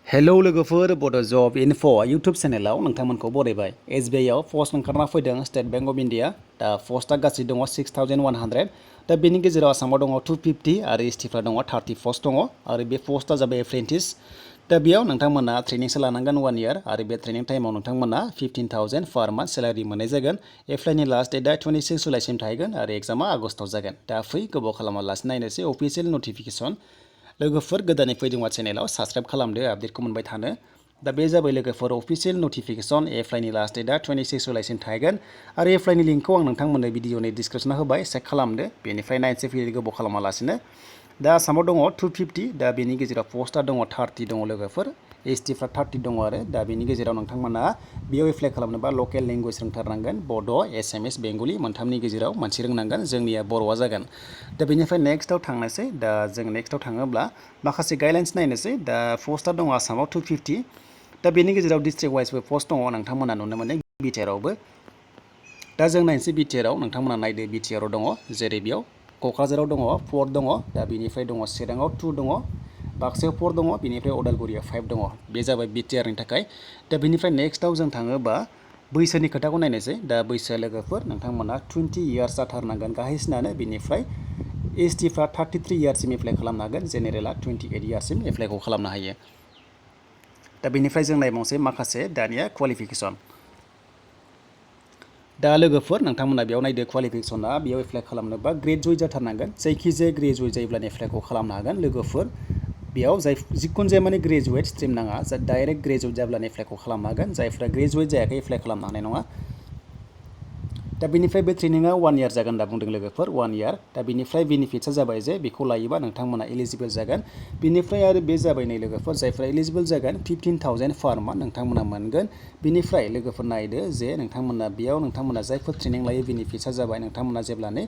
hello लोगोफोर बड' जब enough' YouTube चेनेलाव नोंथांमोनखौ बरायबाय SBI आव पस्ट ओंखारना फैदों स्टेट बैंक अफ इन्डिया दा पस्टआ गासै दङ 6100 दा बेनि गेजेराव आसामाव दङ 250 आरो एसटिफ्रा दङ 30 पस्ट दङ आरो बे पस्टआ जाबाय एप्रेन्टिस दा बेयाव नोंथांमोना ट्रेनिंसो लानांगोन 1 इयार आरो बे ट्रेनिं टाइमाव नोंथांमोना 15,000 पार मान्थ सेलारि मोननाय जागोन एप्लाइनि लास्ट डेटआ 26 जुलाइसिम थाहैगोन आरो एग्जामा आगस्टआव जागोन दा फै गोबाव खालामालासे नायनोसै अफिसियेल नटिफिकेसन लोगोफोर गोदानै फैदोंबा चेनेलाव साबस्क्राइब खालामदो आपडेटखौ मोनबाय थानो दा बे जाबाय लोगोफोर अफिसियेल नटिफिकेसन एप्लाइनि लास्ट डेटआ 26 जुलाइसिम थाहैगोन आरो एप्लाइनि लिंकखौ आं नोंथांमोननो भिडिअनि डिसक्रिपसनाव होबाय चेक खालामदो बेनिफ्राय नायनोसै फैयो गोबाव खालामालासिनो दा आसामाव दङ 250 दा बेनि गेजेराव पस्टआ दङ 30 दङ लोगोफोर एसटिफ्रा 30 दङ आरो दा बेनि गेजेराव नोंथांमोना बेयाव एप्लाइ खालामनोबा लकेल लेंगुवेज रोंथारनांगोन बड' एसामिस बेंगलि मोनथामनि गेजेराव मोनसे रोंनांगोन जोंनिया बर'आ जागोन दा बेनिफ्राय नेक्स्टआव थांनोसै दा जों नेक्स्टआव थाङोब्ला माखासे गाइडलाइन्स नायनोसै दा पस्टआ दङ आसामाव 250 दा बेनि गेजेराव डिस्ट्रिक्ट वाइसबो पस्ट दङ नोंथांमोना नुनो मोनो बिटिआरआवबो दा जों नायनोसै बिटिआरआव नोंथांमोना नायदो बिटिआरआव दङ जेरै बेयाव क'क्राझाराव दङ 4 दङ दा बेनिफ्राय दङ चिराङाव 2 दङ बाक्सायाव 4 दङ बेनिफ्राय उदालगुरियाव 5 दङ बे जाबाय बिटिआरनि थाखाय दा बेनिफ्राय नेक्स्टआव जों थाङोबा बैसोनि खोथाखौ नायनोसै दा बैसोआ लोगोफोर नोंथांमोना 20 इयार्स जाथारनांगोन गाहायसिनानो बेनिफ्राय एसटिफ्रा 33 इयार्ससिम एप्लाइ खालामनो हागोन जेनेरेला 28 इयार्ससिम एप्लाइखौ खालामनो हायो दा बेनिफ्राय जों नायबावनोसै माखासे दानिया क्वालिफिकेसन दा लोगोफोर नोंथांमोना बेयाव नायदो क्वालिफिकेसना बेयाव एप्लाइ खालामनोबा ग्रेजुवेट जाथारनांगोन जायखिजाया ग्रेजुवेट जायोब्लानो एप्लाइखौ खालामनो हागोन लोगोफोर बेयाव जिखुनु जाया माने ग्रेजुवेट स्ट्रिम नाङा डाइरेक्ट ग्रेजुवेट जाब्लानो एप्लाइखौ खालामनो हागोन जायफ्रा ग्रेजुवेट जायाखै एप्लाइ खालामनो हानाय नङा दा बेनिफ्राय बे ट्रेनिंआ 1 इयार जागोन होनना बुंदों लोगोफोर 1 इयार दा बेनिफ्राय बेनिफिट्सआ जाबाय जे बेखौ लायोबा नोंथांमोना एलिजिबल जागोन बेनिफ्राय आरो बे जाबाय नै लोगोफोर जायफ्रा एलिजिबल जागोन 15,000 पार मान्थ नोंथांमोना मोनगोन बेनिफ्राय लोगोफोर नायदो जे नोंथांमोना बेयाव नोंथांमोना जायफोर ट्रेनिं लायो बेनिफिट्सआ जाबाय नोंथांमोना जेब्लानो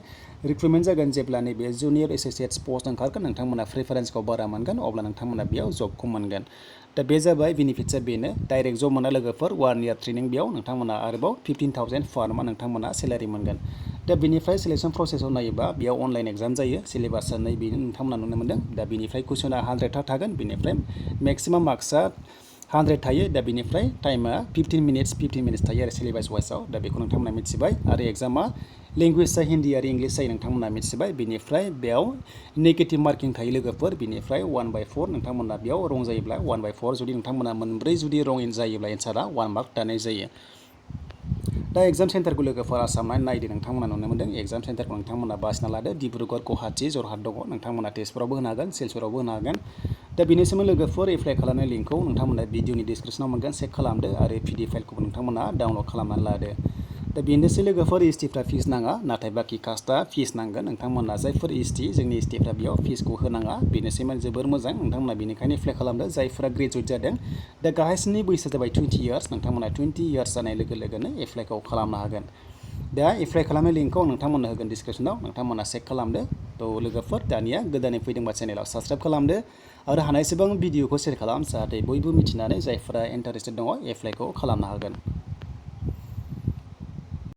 रिक्रुटमेन्ट जागोन जेब्लानो बे जुनियर एसोसिएट्स पस्ट ओंखारगोन नोंथांमोना प्रिफारेन्सखौ बारा मोनगोन अब्ला नोंथांमोना बेयाव जबखौ मोनगोन दा बे जाबाय बेनिफिट्सआ बेनो डाइरेक्ट जब मोना लोगोफोर 1 इयार ट्रेनिं बेयाव नोंथांमोना आरोबाव 15,000 पार मान्थ नोंथांमोना सेलारि मोनगोन दा बेनिफ्राय सिलेक्सन प्रसेसआव नायोबा बेयाव अनलाइन एग्जाम जायो सिलेबासआ नैबे नोंथांमोना नुनो मोनदों दा बेनिफ्राय कुइसना 100 थागोन बेनिफ्राय मेक्सिमाम मार्क्सआ 100 थायो दा बेनिफ्राय टाइमा 15 मिनिट्स थायो आरो सिलेबास वाइसआव दा बेखौ नोंथांमोना मिथिबाय आरो एग्जामा लेंगुवेजआ हिन्दी आरो इंलिश जायो नोंथांमोना मिथिबाय बेनिफ्राय बेयाव नेगेटिभ मार्किं थायो लोगोफोर बेनिफ्राय 1/4 नोंथांमोना बेयाव रं जायोब्ला 1/4 जुदि नोंथांमोना मोनब्रै जुदि रं जायोब्ला एन्सारा 1 मार्क दानाय जायो दा एग्जाम सेन्टारखौ लोगोफोर आसाम नायदो नोंथांमोना नुनो मोनदों एग्जाम सेन्टारखौ नोंथांमोना बासिना लादो डिब्रुगड़ गुवाहाटी जरहाट दङ नोंथांमोना तेजपुरावबो होनो हागोन सिलचरावबो होनो हागोन दा बेनि सोमोन्दै लोगोफोर एप्लाइ खालामनाय लिंकखौ नोंथांमोना भिडिअनि डिसक्रिपसनाव मोनगोन चेक खालामदो आरो पिडि फाइलखौबो नोंथांमोना डाउनलड खालामनानै लादो दा बेनोसै लोगोफोर एसटिफ्रा फिस नाङा नाथाय बाखि कास्टआ फिस नांगोन नोंथांमोना जायफोर एसटि जोंनि एसटिफ्रा बेयाव फिसखौ होनाङा बेनोसै माने जोबोर मोजां नोंथांमोना बेनिखायनो एप्लाइ खालामदो जायफोरा ग्रेजुवेट जादों दा गाहायसिननि बैसोआ जाबाय 20 इयार्स नोंथांमोना 20 इयार्स जानाय लोगो लोगोनो एप्लाइखौ खालामनो हागोन दा एप्लाइ खालामनाय लिंकखौ आं नोंथांमोननो होगोन डिसक्रिपसनाव नोंथांमोना चेक खालामदो थ' लोगोफोर दानिया गोदानै फैदोंबा चेनेलाव साबस्क्राइब खालामदो आरो हानायसेबां भिडिअखौ शेयार खालाम जाहाथे बयबो मिथिनानै जायफोरा इन्टारेस्टेड दङ एप्लाइखौ खालामनो हागोन